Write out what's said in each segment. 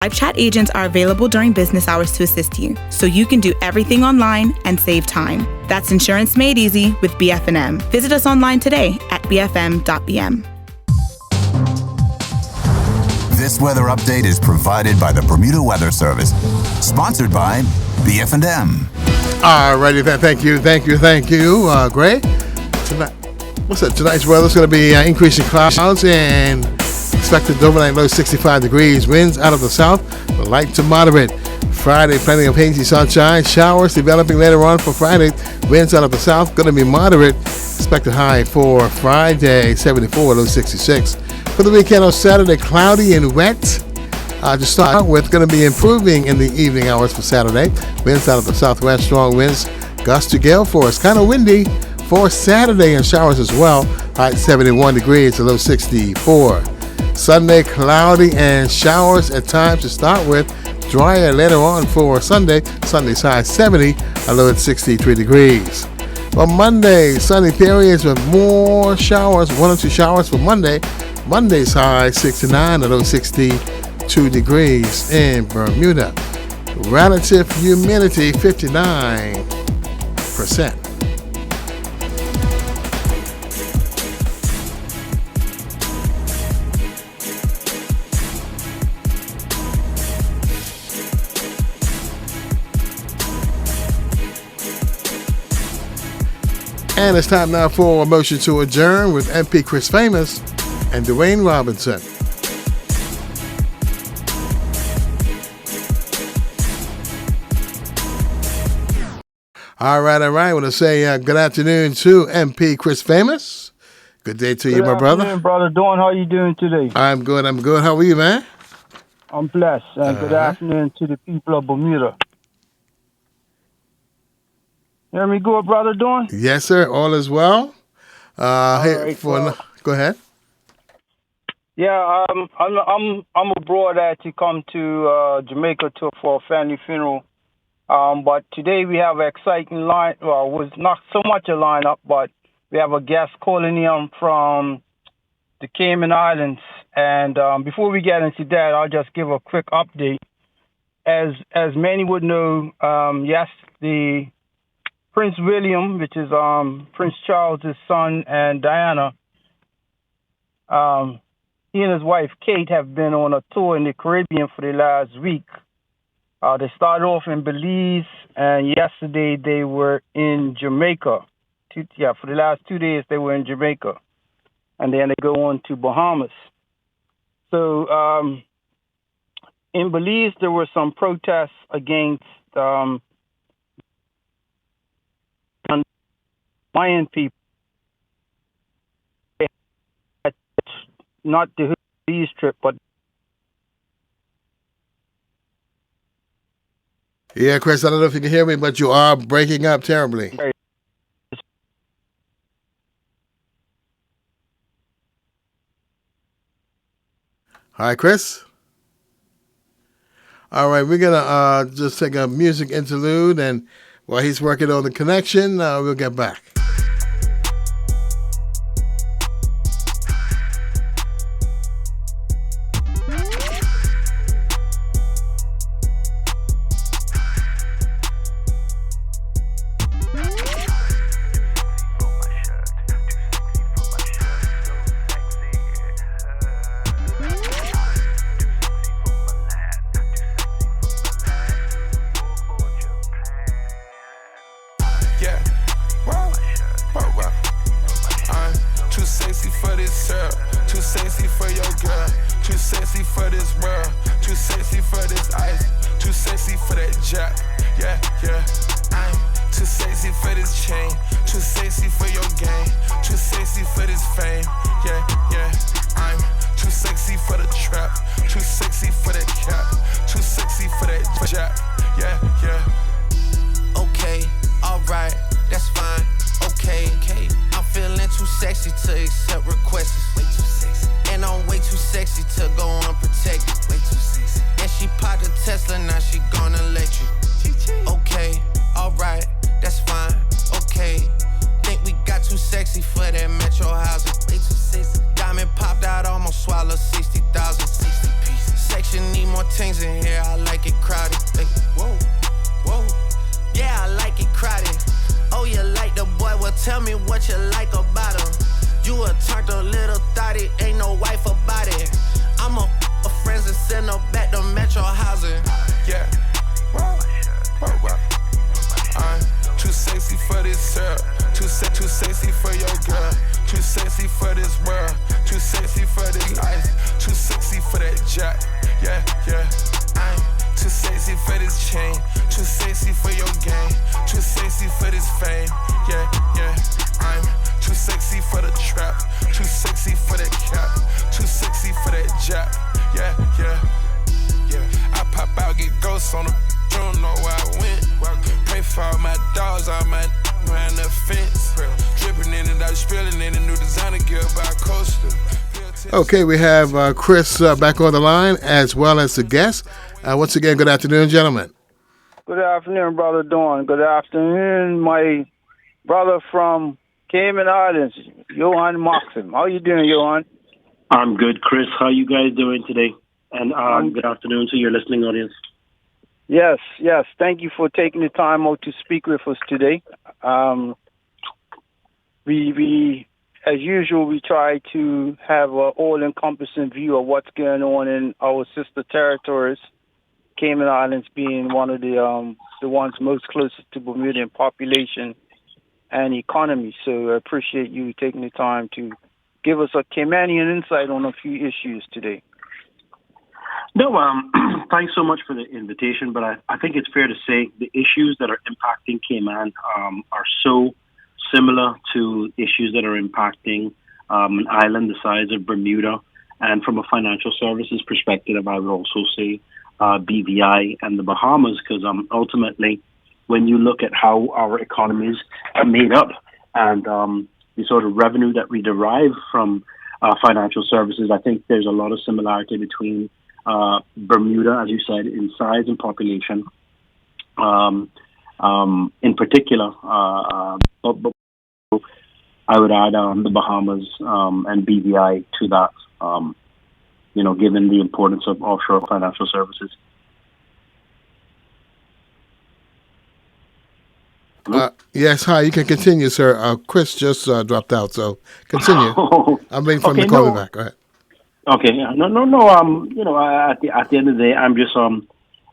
Live chat agents are available during business hours to assist you, so you can do everything online and save time. That's insurance made easy with BF&M. Visit us online today at bfm.bm. This weather update is provided by the Bermuda Weather Service, sponsored by BF&M. All righty, thank you, Gray. Tonight's weather is going to be increasing clouds and expected overnight low 65 degrees. Winds out of the south, light to moderate. Friday, plenty of hazy sunshine. Showers developing later on for Friday. Winds out of the south, going to be moderate. Expected high for Friday, 74, low 66. For the weekend on Saturday, cloudy and wet. To start out with, going to be improving in the evening hours for Saturday. Winds out of the southwest, strong winds. Gust to gale force, kind of windy for Saturday, and showers as well. High 71 degrees, a low 64. Sunday, cloudy and showers at times to start with. Drier later on for Sunday. Sunday's high 70, a low at 63 degrees. On Monday, sunny periods with more showers, 1 or 2 showers for Monday. Monday's high 69, a low 62 degrees in Bermuda. Relative humidity 59%. And it's time now for a motion to adjourn with MP Chris Famous and Dwayne Robinson. All right. I want to say good afternoon to MP Chris Famous. Good day to you, my brother. Good afternoon, Brother Dawn. How are you doing today? I'm good. How are you, man? I'm blessed. And good afternoon to the people of Bermuda. Hear me good, Brother Dawn? Yes, sir. All is well. Go ahead. Yeah, I'm abroad. I had to come to Jamaica for a family funeral. But today we have an exciting line. Well, it was not so much a lineup, but we have a guest calling in from the Cayman Islands. And before we get into that, I'll just give a quick update. As many would know, the Prince William, which is Prince Charles' son, and Diana, he and his wife Kate have been on a tour in the Caribbean for the last week. They started off in Belize, and yesterday they were in Jamaica. For the last 2 days they were in Jamaica, and then they go on to Bahamas. So in Belize there were some protests against Mayan people, not the Belize trip, but yeah, Chris, I don't know if you can hear me, but you are breaking up terribly. Hi, Chris. All right, we're gonna just take a music interlude, and while he's working on the connection, we'll get back. Things in in here, I like it crowded. Hey, whoa, whoa. Yeah, I like it crowded. Oh, you like the boy? Well, tell me what you like about him. You a turned a little thotty, ain't no wife about it. I'm a friends and send her back to Metro housing. Yeah. I'm too sexy for this syrup. Too sexy for your girl. Too sexy for this world. Too sexy for this life. Too sexy for that jack. Yeah, yeah. I'm too sexy for this chain. Too sexy for your game. Too sexy for this fame. Yeah, yeah. I'm too sexy for the trap. Too sexy for that cap. Too sexy for that jack. Yeah, yeah. Yeah. I pop out, get ghosts on them. Don't know where I went. Pray for all my dogs, all my around the fence. Dripping in it, I was spilling in a new designer gear by Coaster. Okay, we have Chris back on the line as well as the guest. Once again, good afternoon, gentlemen. Good afternoon, Brother Dawn. Good afternoon, my brother from Cayman Islands, Johan Maxim. How you doing, Johan? I'm good, Chris. How you guys doing today? And good afternoon to your listening audience. Yes. Thank you for taking the time out to speak with us today. We, as usual, we try to have an all-encompassing view of what's going on in our sister territories, Cayman Islands being one of the ones most closest to Bermuda in population and economy. So I appreciate you taking the time to give us a Caymanian insight on a few issues today. No, thanks so much for the invitation, but I think it's fair to say the issues that are impacting Cayman are so similar to issues that are impacting an island the size of Bermuda. And from a financial services perspective, I would also say BVI and the Bahamas, because ultimately, when you look at how our economies are made up and the sort of revenue that we derive from financial services, I think there's a lot of similarity between Bermuda, as you said, in size and population, in particular, but I would add the Bahamas and BVI to that, given the importance of offshore financial services. Yes, hi, you can continue, sir. Chris just dropped out, so continue. I'm waiting for him to call me back. Go ahead. Okay, no. At the end of the day, I'm just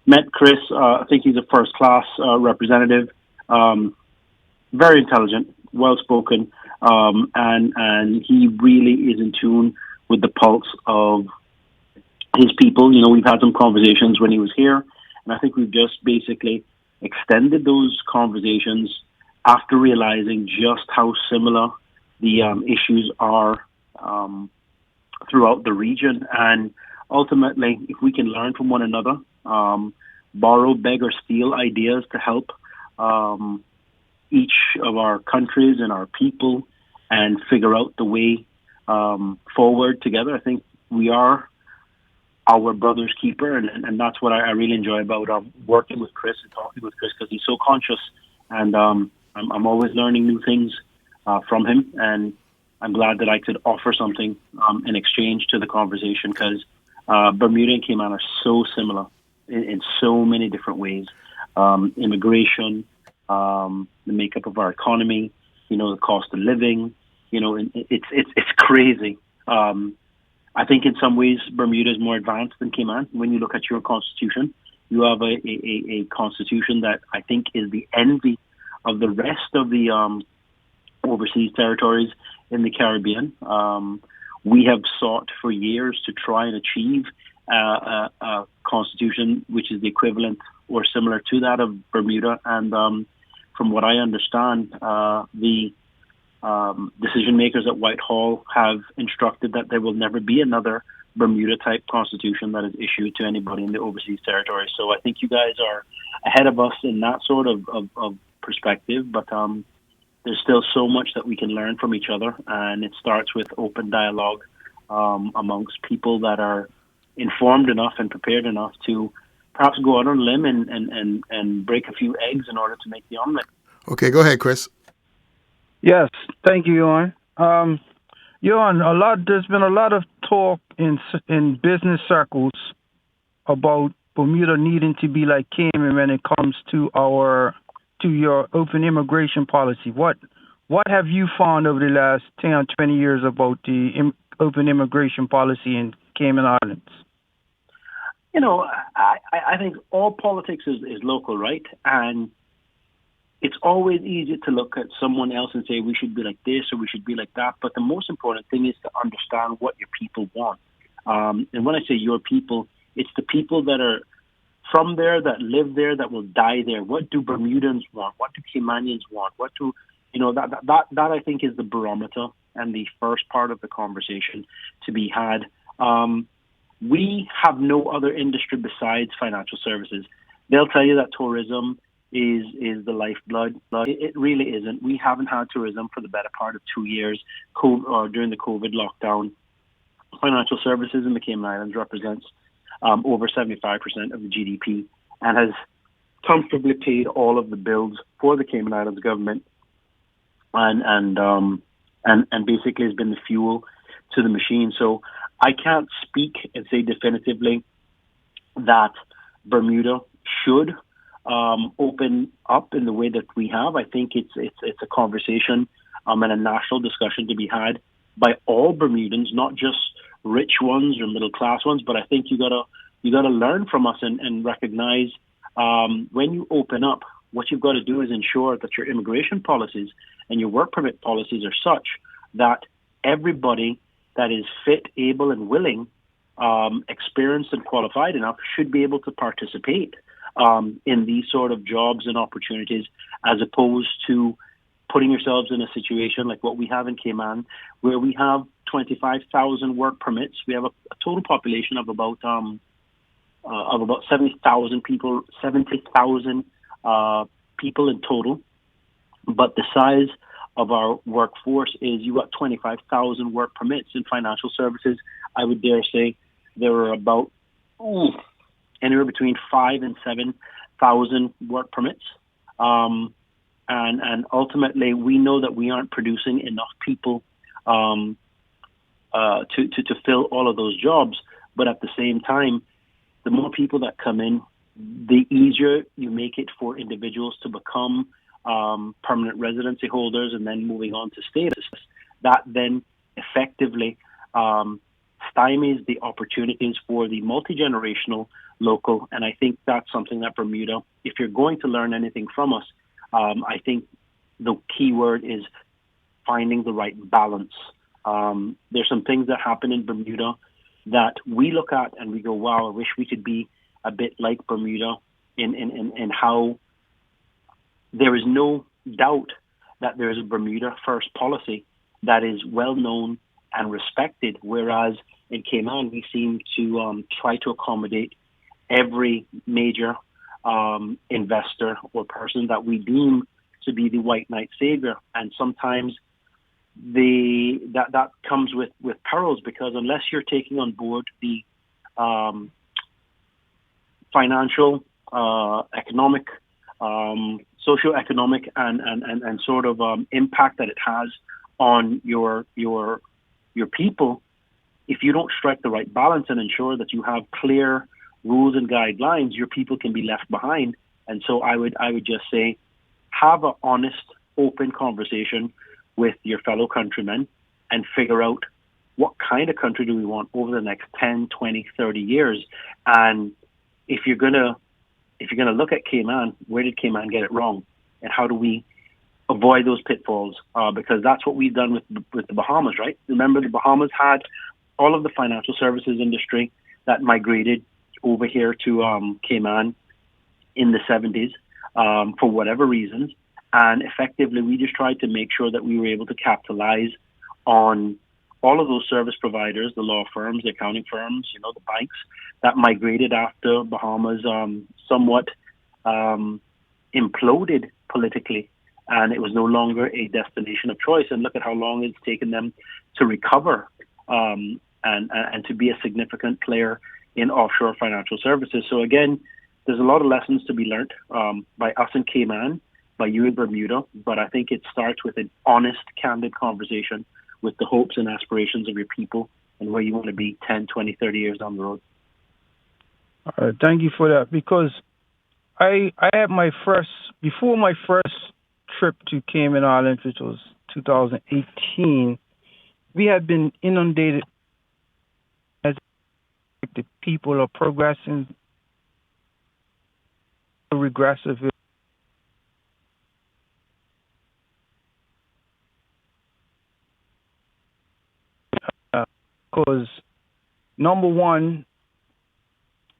met Chris. I think he's a first class representative, very intelligent, well spoken, and he really is in tune with the pulse of his people. We've had some conversations when he was here, and I think we've just basically extended those conversations after realizing just how similar the issues are throughout the region. And ultimately, if we can learn from one another, borrow, beg, or steal ideas to help each of our countries and our people and figure out the way forward together, I think we are our brother's keeper. And that's what I really enjoy about working with Chris and talking with Chris, because he's so conscious. And I'm always learning new things from him. And I'm glad that I could offer something in exchange to the conversation, because Bermuda and Cayman are so similar in so many different ways. Immigration, the makeup of our economy, the cost of living, it's crazy. I think in some ways Bermuda is more advanced than Cayman. When you look at your constitution, you have a constitution that I think is the envy of the rest of the overseas territories in the Caribbean. We have sought for years to try and achieve a constitution which is the equivalent or similar to that of Bermuda. And from what I understand, the decision makers at Whitehall have instructed that there will never be another Bermuda-type constitution that is issued to anybody in the overseas territory. So I think you guys are ahead of us in that sort of perspective, but there's still so much that we can learn from each other, and it starts with open dialogue amongst people that are informed enough and prepared enough to perhaps go out on a limb and break a few eggs in order to make the omelet. Okay, go ahead, Chris. Yes, thank you, Johan. Johan, there's been a lot of talk in business circles about Bermuda needing to be like Cayman when it comes to your open immigration policy. What have you found over the last 10 or 20 years about the open immigration policy in Cayman Islands? You know, I think all politics is local, right? And it's always easy to look at someone else and say we should be like this or we should be like that. But the most important thing is to understand what your people want. And when I say your people, it's the people that are from there, that live there, that will die there. What do Bermudans want? What do Caymanians want? What do, you know, that I think is the barometer and the first part of the conversation to be had. We have no other industry besides financial services. They'll tell you that tourism is the lifeblood. It really isn't. We haven't had tourism for the better part of 2 years during the COVID lockdown. Financial services in the Cayman Islands represents over 75% of the GDP and has comfortably paid all of the bills for the Cayman Islands government and basically has been the fuel to the machine. So I can't speak and say definitively that Bermuda should open up in the way that we have. I think it's a conversation and a national discussion to be had by all Bermudans, not just rich ones or middle class ones. But I think you gotta learn from us and recognize when you open up, what you've got to do is ensure that your immigration policies and your work permit policies are such that everybody that is fit, able, and willing, experienced and qualified enough should be able to participate in these sort of jobs and opportunities, as opposed to putting yourselves in a situation like what we have in Cayman, where we have 25,000 work permits. We have a total population of about 70,000 people, 70,000 people in total. But the size of our workforce is you got 25,000 work permits in financial services. I would dare say there are about anywhere between 5,000 and 7,000 work permits. And ultimately, we know that we aren't producing enough people to fill all of those jobs. But at the same time, the more people that come in, the easier you make it for individuals to become permanent residency holders and then moving on to status. That then effectively stymies the opportunities for the multi-generational local. And I think that's something that Bermuda, if you're going to learn anything from us, I think the key word is finding the right balance. There's some things that happen in Bermuda that we look at and we go, wow, I wish we could be a bit like Bermuda in how there is no doubt that there is a Bermuda first policy that is well known and respected, whereas in Cayman we seem to try to accommodate every major investor or person that we deem to be the white knight savior. And sometimes that comes with perils, because unless you're taking on board the financial, economic, socioeconomic and sort of impact that it has on your people, if you don't strike the right balance and ensure that you have clear rules and guidelines, your people can be left behind. And so I would just say, have an honest, open conversation with your fellow countrymen and figure out what kind of country do we want over the next 10, 20, 30 years. And if you're gonna look at Cayman, where did Cayman get it wrong? And how do we avoid those pitfalls? Because that's what we've done with the Bahamas, right? Remember, the Bahamas had all of the financial services industry that migrated over here to Cayman in the 70s for whatever reasons. And effectively, we just tried to make sure that we were able to capitalize on all of those service providers, the law firms, the accounting firms, the banks that migrated after Bahamas somewhat imploded politically, and it was no longer a destination of choice. And look at how long it's taken them to recover and to be a significant player in offshore financial services. So again, there's a lot of lessons to be learned by us in Cayman, by you in Bermuda, but I think it starts with an honest, candid conversation with the hopes and aspirations of your people and where you want to be 10, 20, 30 years down the road. Thank you for that because I had before my first trip to Cayman Islands, which was 2018. We had been inundated as the people are progressing regressive. Because number one,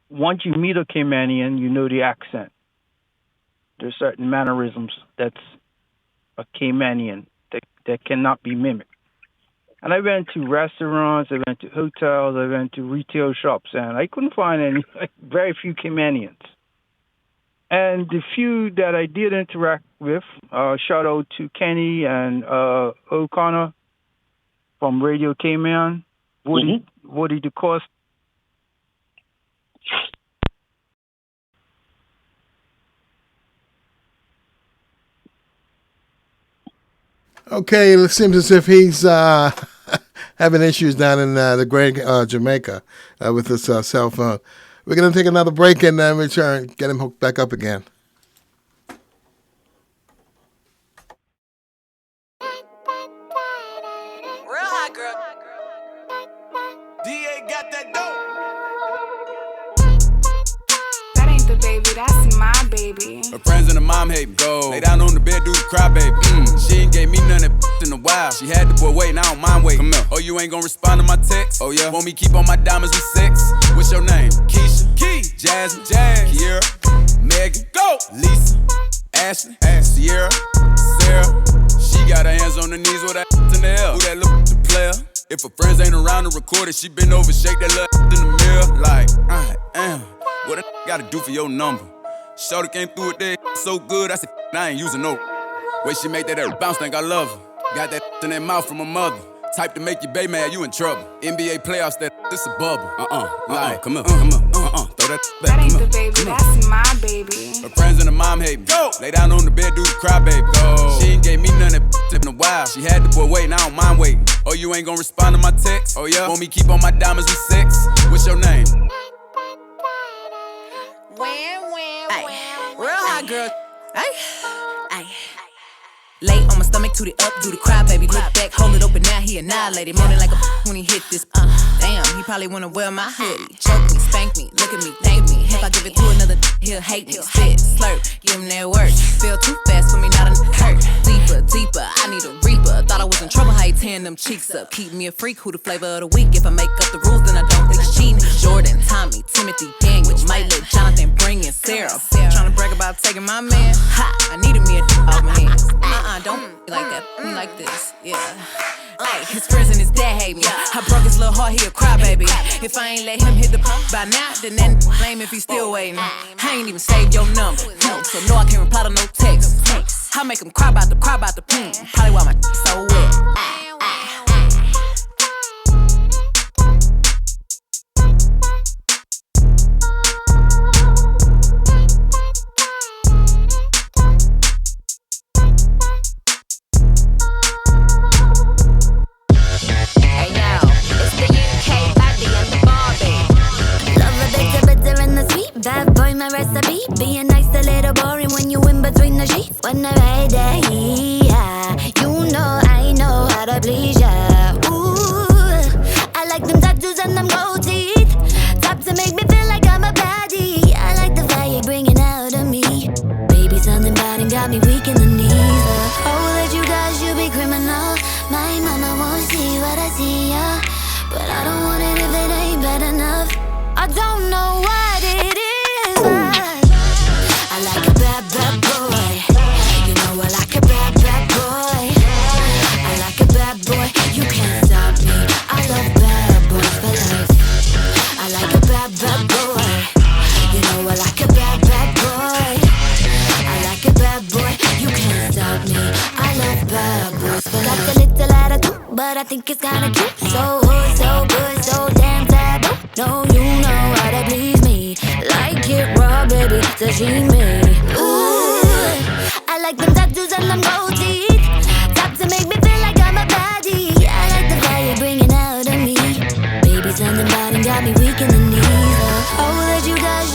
once you meet a Caymanian, you know the accent. There's certain mannerisms that's a Caymanian that cannot be mimicked. And I went to restaurants, I went to hotels, I went to retail shops, and I couldn't find very few Caymanians. And the few that I did interact with, shout out to Kenny and O'Connor from Radio Cayman, Woody DeCoste. Okay, it seems as if he's having issues down in the Great Jamaica with his cell phone. We're going to take another break and then return, get him hooked back up again. Real hot girl. DA got that dope. That ain't the baby, that's my baby. Her friends and her mom hate me. Go. Lay down on the bed, do the cry, baby. She ain't gave me none of that in a while. She had the boy waiting, I don't mind waiting. Come here. Oh, you ain't gonna respond to my text? Oh, yeah. Want me keep on my diamonds with sex? What's your name? Keisha, Key, Jasmine, Jazz, Kiera, Megan, Go, Lisa, Ashley, Sierra, Sarah. She got her hands on her knees with that in the air. Who that look the player? If her friends ain't around to record it, she been over, shake that little in the mirror. Like, I am. What a gotta do for your number? Shorty came through it there so good, I said, I ain't using no. Way she make that bounce, think I love her. Got that in that mouth from her mother. Type to make your bae mad, you in trouble. NBA playoffs, this a bubble. Like, come on, throw that back. That ain't the baby, that's my baby. Her friends and her mom hate me. Go. Lay down on the bed, do the cry, baby. Go. She ain't gave me none of that in a while. She had the boy waiting, I don't mind waiting. Oh, you ain't gonna respond to my text? Oh, yeah? Want me keep on my diamonds with sex? What's your name? Real hot girl. Ay. Lay on my stomach, toot it up, do the cry, baby. Look back, hold it open, now he annihilated. Moaning like a when he hit this. Damn, he probably wanna wear my hoodie. Choke me, spank me, look at me, thank me. If I give it to another, he'll hate me. Spit, slurp, give him that work. Feel too fast for me, not a hurt. Deeper, I need a reaper. Thought I was in trouble, how he tearing them cheeks up. Keep me a freak, who the flavor of the week. If I make up the rules, then I don't think it's cheating. Jordan, Tommy, Timothy, Daniel, might let Jonathan bring in Sarah. Tryna brag about taking my man. Ha, I needed me a off my hands. Don't be like that, me like this, yeah. Ay, his friends and his dad hate me. I broke his little heart, he'll cry, baby. If I ain't let him hit the by now, then that blame if he's still waiting. I ain't even saved your number, no, so no, I can't reply to no text. I make him cry about the probably why my so wet. Bad boy, my recipe. Being nice, a little boring when you in between the sheets. When I ride that heat, you know I know how to please ya. Ooh, I like them tattoos and them gold teeth. Top to make me feel like I'm a baddie. I like the fire bringing out of me. Baby, something bad and got me weak in the knees. Oh, that you guys should be criminal. My mama won't see what I see, yeah. But I don't want it if it ain't bad enough. I don't know what it is. I like a bad boy. You know I like a bad boy. I like a bad boy. You can't stop me. I love bad boys for life. I like a bad boy. You know I like a bad boy. I like a bad boy. You can't stop me. I love bad boys for life. Got a little attitude, but I think it's kinda cute. So hood, so good, so damn taboo. No, you know how to please me. Like it raw, baby, sashimi. Ooh, I like them tattoos and them gold teeth. Top to make me feel like I'm a baddie. I like the fire bringing out of me. Baby, something bad and got me weak in the knees. Oh, that you guys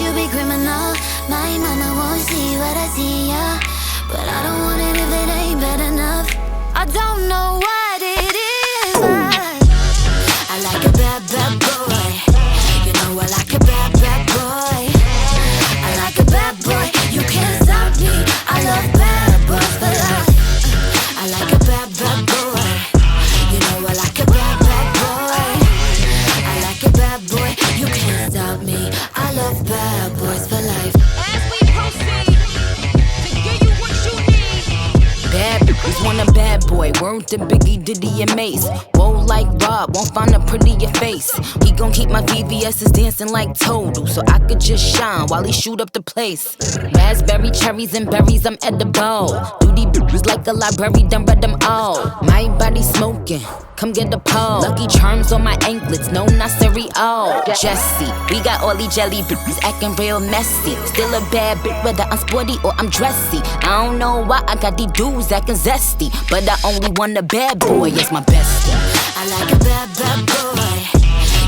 boy. Word to Biggie, Diddy, and Mace. Whoa, like Rob, won't find a prettier face. He gon' keep my VVS's dancing like Total, so I could just shine while he shoot up the place. Raspberry, cherries, and berries, I'm edible. Duty bitches like a library, done read them all. My body smoking, come get the pole. Lucky charms on my anklets, no, not cereal. Jesse, we got all these jelly bitches acting real messy. Still a bad bitch, whether I'm sporty or I'm dressy. I don't know why I got these dudes acting zesty, but I only want a bad boy, it's my bestie. I like a bad, bad boy.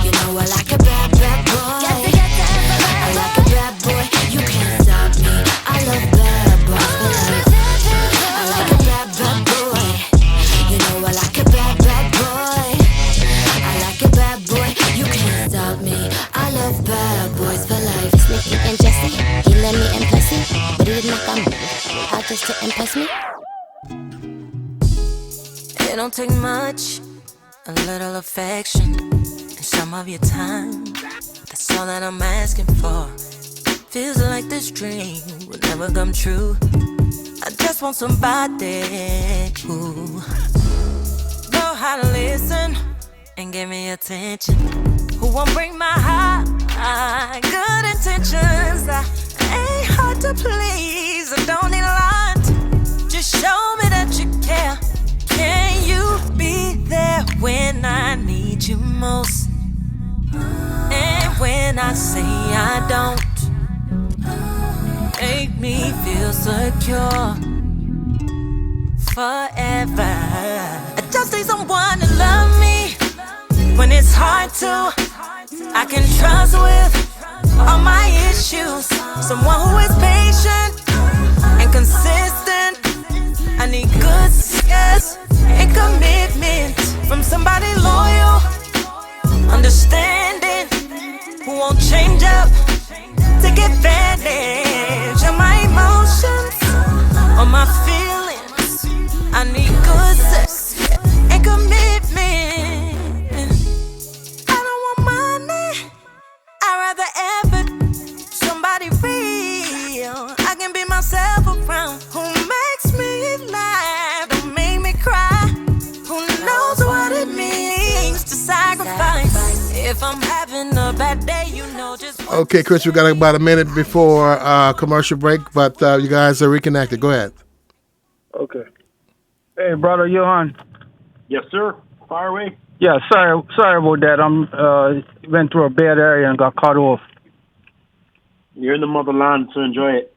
You know I like a bad, bad boy. I like a bad boy, you can't stop me. I love bad boys for life. I like a bad, bad boy. You know I like a bad, bad boy. I like a bad boy, you can't stop me. I love bad boys for life. Snicky and Jesse, he let me impress him, but he didn't knock on me. How just to impress me? It don't take much, a little affection, and some of your time. That's all that I'm asking for. Feels like this dream will never come true. I just want somebody who know how to listen and give me attention. Who won't break my heart? Good intentions. I ain't hard to please. I don't need a lot. Just show me that you care. Can you be there when I need you most? And when I say I don't, make me feel secure forever. I just need someone to love me when it's hard to. I can trust with all my issues. Someone who is patient and consistent. I need good skills and commitment from somebody loyal, understanding, who won't change up, take advantage of my emotions or my feelings. I need good sex and commitment. I don't want money, I'd rather effort. Somebody real, I can be myself around, who makes me laugh, don't make me cry, who knows what it means to sacrifice. If I'm having a bad day, you know just what. Okay, Chris, we got about a minute before commercial break, but you guys are reconnected. Go ahead. Okay. Hey, brother Johan. Yes, sir. Fire away. Yeah, sorry about that. I'm went through a bad area and got cut off. You're in the motherland, so enjoy it.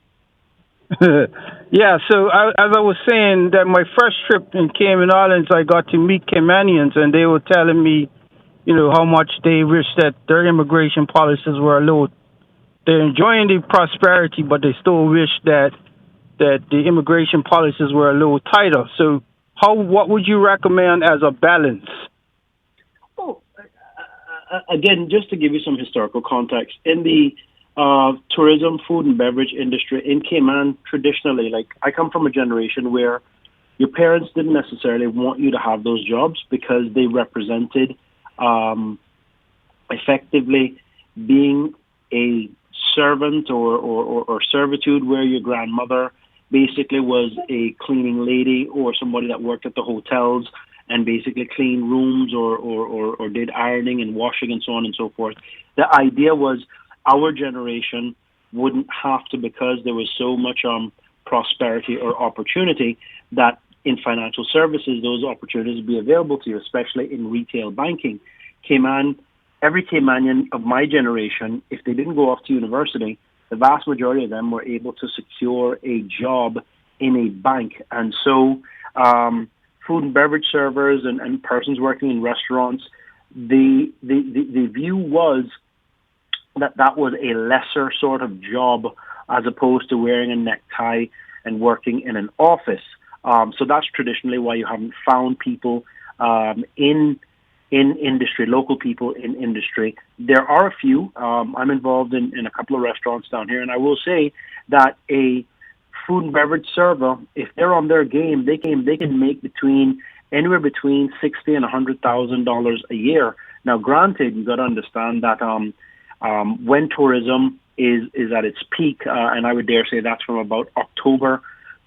Yeah, so as I was saying, that my first trip in Cayman Islands, I got to meet Caymanians, and they were telling me, how much they wish that their immigration policies were a little. They're enjoying the prosperity, but they still wish that the immigration policies were a little tighter. So, what would you recommend as a balance? Oh, again, just to give you some historical context, in the tourism, food, and beverage industry in Cayman, traditionally, like I come from a generation where your parents didn't necessarily want you to have those jobs because they represented effectively being a servant or servitude, where your grandmother basically was a cleaning lady or somebody that worked at the hotels and basically cleaned rooms or did ironing and washing and so on and so forth. The idea was our generation wouldn't have to, because there was so much prosperity or opportunity, that in financial services, those opportunities would be available to you, especially in retail banking. Every Caymanian of my generation, if they didn't go off to university, the vast majority of them were able to secure a job in a bank. And so food and beverage servers and persons working in restaurants, the view was that was a lesser sort of job as opposed to wearing a necktie and working in an office. So that's traditionally why you haven't found people in industry, local people in industry. There are a few. I'm involved in a couple of restaurants down here, and I will say that a food and beverage server, if they're on their game, they can make anywhere between $60,000 and $100,000 a year. Now, granted, you got to understand that when tourism is at its peak, and I would dare say that's from about October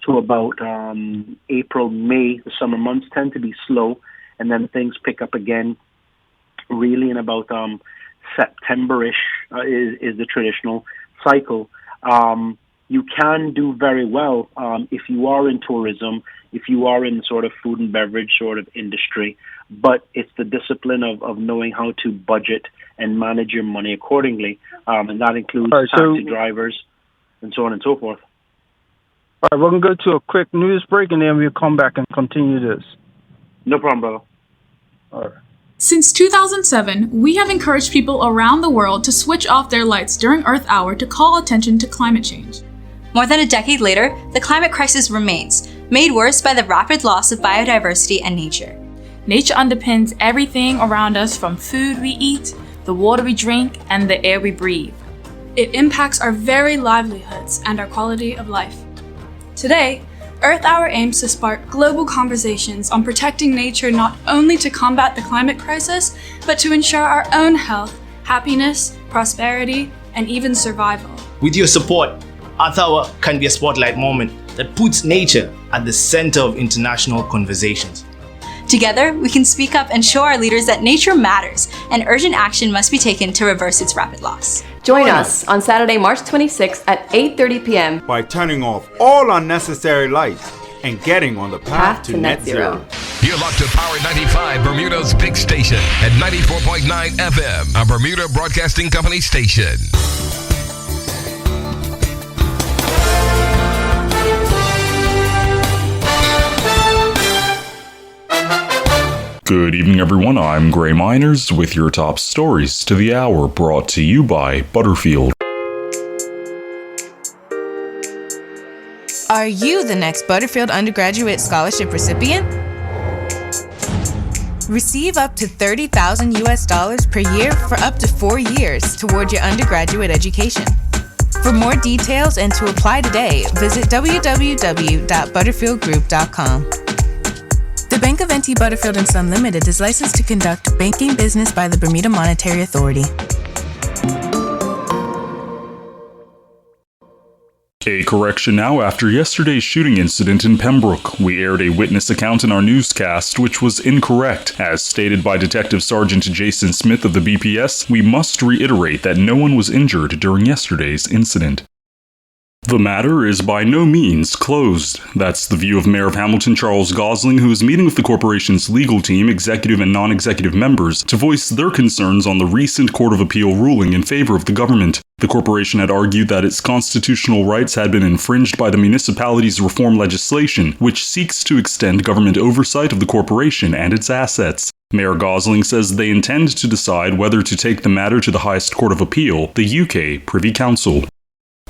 to about April, May. The summer months tend to be slow, and then things pick up again really in about September-ish is the traditional cycle. You can do very well if you are in tourism, if you are in sort of food and beverage sort of industry, but it's the discipline of knowing how to budget and manage your money accordingly, and that includes taxi drivers and so on and so forth. All right, we're going to go to a quick news break, and then we'll come back and continue this. No problem, brother. All right. Since 2007, we have encouraged people around the world to switch off their lights during Earth Hour to call attention to climate change. More than a decade later, the climate crisis remains, made worse by the rapid loss of biodiversity and nature. Nature underpins everything around us, from food we eat, the water we drink, and the air we breathe. It impacts our very livelihoods and our quality of life. Today, Earth Hour aims to spark global conversations on protecting nature, not only to combat the climate crisis, but to ensure our own health, happiness, prosperity, and even survival. With your support, Earth Hour can be a spotlight moment that puts nature at the center of international conversations. Together, we can speak up and show our leaders that nature matters and urgent action must be taken to reverse its rapid loss. Join us on Saturday, March 26th at 8:30 p.m. by turning off all unnecessary lights and getting on the path to net zero. You're locked to Power 95, Bermuda's big station at 94.9 FM, a Bermuda Broadcasting Company station. Good evening, everyone. I'm Gray Miners with your top stories to the hour, brought to you by Butterfield. Are you the next Butterfield undergraduate scholarship recipient? Receive up to $30,000 per year for up to 4 years toward your undergraduate education. For more details and to apply today, visit www.butterfieldgroup.com. The Bank of N.T. Butterfield & Son Limited is licensed to conduct banking business by the Bermuda Monetary Authority. A correction now after yesterday's shooting incident in Pembroke. We aired a witness account in our newscast, which was incorrect. As stated by Detective Sergeant Jason Smith of the BPS, we must reiterate that no one was injured during yesterday's incident. The matter is by no means closed. That's the view of Mayor of Hamilton Charles Gosling, who is meeting with the corporation's legal team, executive and non-executive members, to voice their concerns on the recent Court of Appeal ruling in favor of the government. The corporation had argued that its constitutional rights had been infringed by the municipality's reform legislation, which seeks to extend government oversight of the corporation and its assets. Mayor Gosling says they intend to decide whether to take the matter to the highest court of appeal, the UK Privy Council.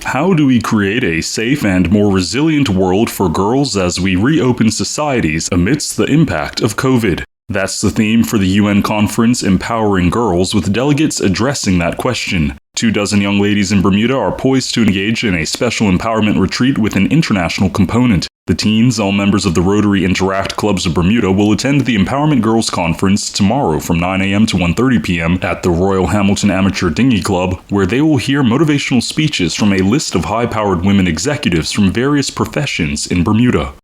How do we create a safe and more resilient world for girls as we reopen societies amidst the impact of COVID? That's the theme for the UN conference Empowering Girls, with delegates addressing that question. 24 young ladies in Bermuda are poised to engage in a special empowerment retreat with an international component. The teens, all members of the Rotary Interact Clubs of Bermuda, will attend the Empowerment Girls Conference tomorrow from 9 a.m. to 1:30 p.m. at the Royal Hamilton Amateur Dinghy Club, where they will hear motivational speeches from a list of high-powered women executives from various professions in Bermuda.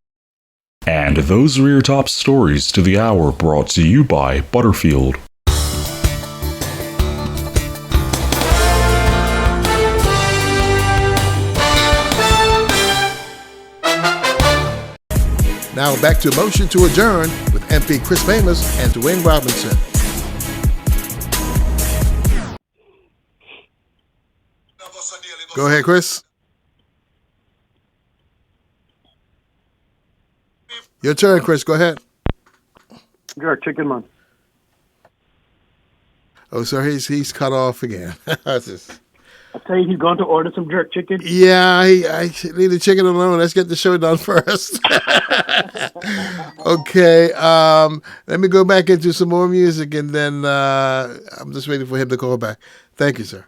And those are your top stories to the hour, brought to you by Butterfield. Now back to Motion to Adjourn with MP Chris Famous and Dwayne Robinson. Go ahead, Chris. Your turn, Chris. Go ahead. Jerk chicken, man. Oh, sir, he's cut off again. I tell you, he's going to order some jerk chicken. Yeah, I leave the chicken alone. Let's get the show done first. Okay, let me go back into some more music, and then I'm just waiting for him to call back. Thank you, sir.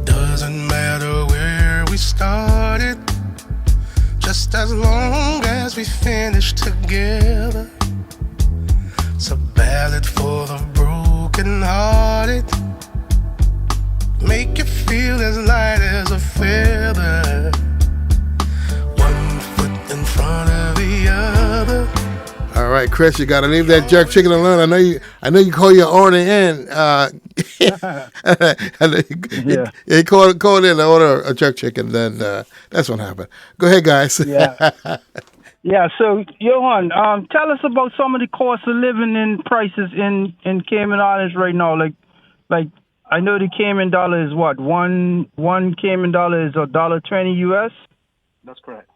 Doesn't matter where Just as long as we finish together. It's a ballad for the broken hearted. Make you feel as light as a feather. One foot in front of the other. All right, Chris, you gotta leave that jerk chicken alone. I know you call your RN. He called in to order a jerk chicken. Then that's what happened. Go ahead, guys. Yeah. So, Johan, tell us about some of the cost of living and prices in Cayman Islands right now. Like I know the Cayman dollar is what? One Cayman dollar is $1.20 US. That's correct.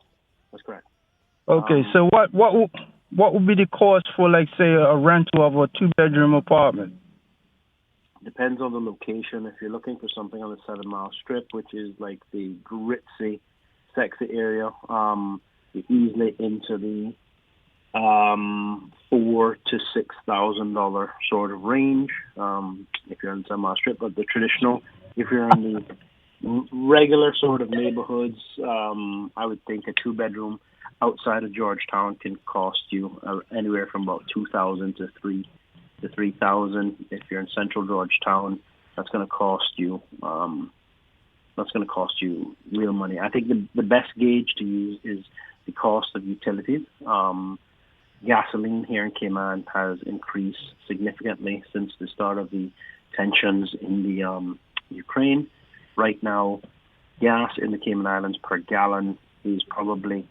Okay, so what would be the cost for, like, say, a rental of a 2-bedroom apartment? Depends on the location. If you're looking for something on the 7 Mile Strip, which is like the glitzy, sexy area, you're easily into the $4,000 to $6,000 sort of range. If you're on the 7 Mile Strip, but the traditional, if you're in the regular sort of neighborhoods, I would think a 2-bedroom outside of Georgetown can cost you anywhere from about $2,000 to $3,000. If you're in Central Georgetown, that's going to cost you. Real money. I think the best gauge to use is the cost of utilities. Gasoline here in Cayman has increased significantly since the start of the tensions in the Ukraine. Right now, gas in the Cayman Islands per gallon is probably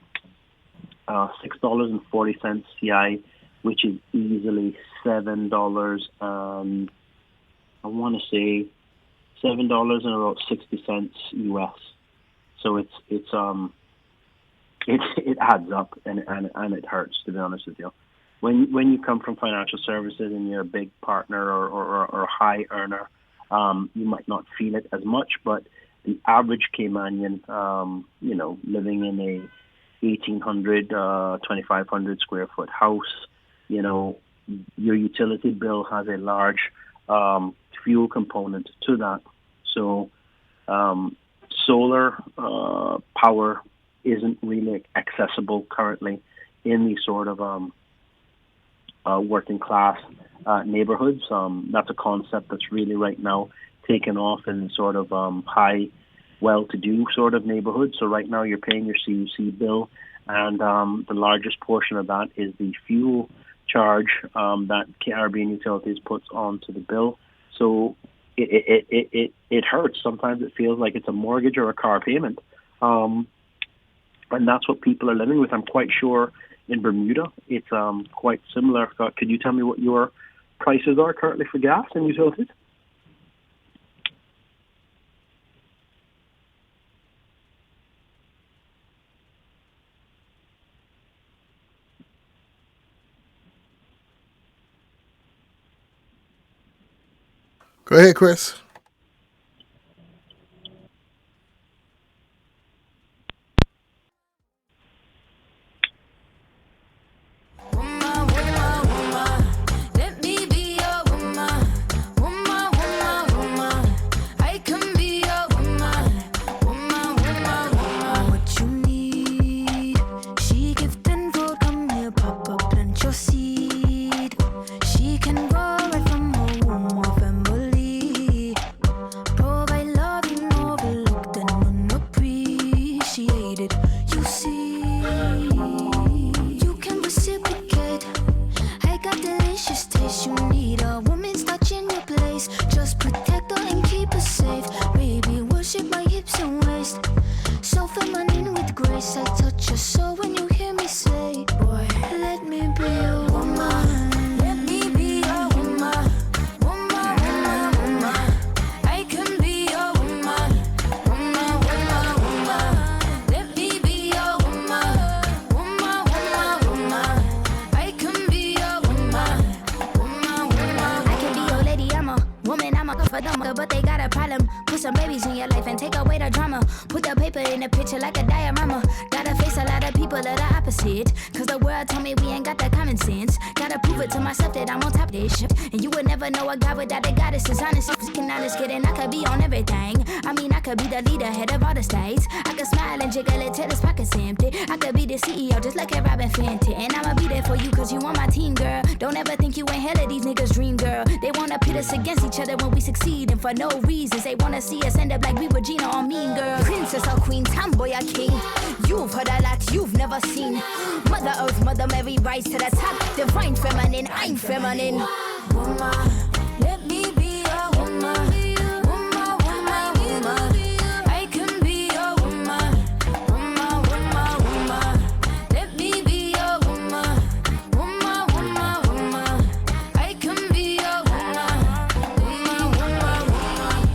$6.40 CI, which is easily $7. I want to say $7.60 US. So it adds up and it hurts, to be honest with you. When you come from financial services and you're a big partner or a high earner, you might not feel it as much, but the average Caymanian, living in a 1,800, 2,500 square foot house, your utility bill has a large fuel component to that. So solar power isn't really accessible currently in these sort of working class neighborhoods. That's a concept that's really right now taken off in sort of high, well-to-do sort of neighborhoods. So right now you're paying your CUC bill, and the largest portion of that is the fuel charge that Caribbean Utilities puts onto the bill. So it hurts. Sometimes it feels like it's a mortgage or a car payment. And that's what people are living with. I'm quite sure in Bermuda it's quite similar. Could you tell me what your prices are currently for gas and utilities? Go ahead, Chris. But they got a problem. Put some babies in your life and take away the drama. Put the paper in the picture like a diorama. Gotta face a lot of people that are opposite. Cause the world told me we ain't got that common sense. Gotta prove it to myself that I'm on top of this shit. And you would never know a guy without a goddess is honest. Fucking honest, kidding, I could be on everything. I mean, I could could be the leader, head of all the states. I could smile and jiggle it till his pockets empty. I could be the CEO, just like a Robin Fenty. And I'ma be there for you, cause you on my team, girl. Don't ever think you ain't hell of these niggas' dream, girl. They wanna pit us against each other when we succeed, and for no reasons. They wanna see us end up like we Regina or Mean Girl. Princess or queen, tomboy or king. You've heard a lot you've never seen. Mother Earth, Mother Mary, rise to the top. Divine feminine, I'm feminine. Woman, let me be a woman. Woman, woman, woman. I can be a woman. Woman, woman, woman. Let me be a woman. Woman, woman, woman. I can be a woman. Woman, woman,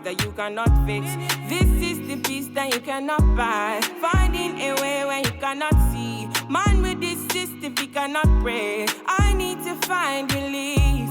that you cannot fix. This is the peace that you cannot buy. Finding a way where you cannot see. Man with this system, he cannot pray. I need to find relief.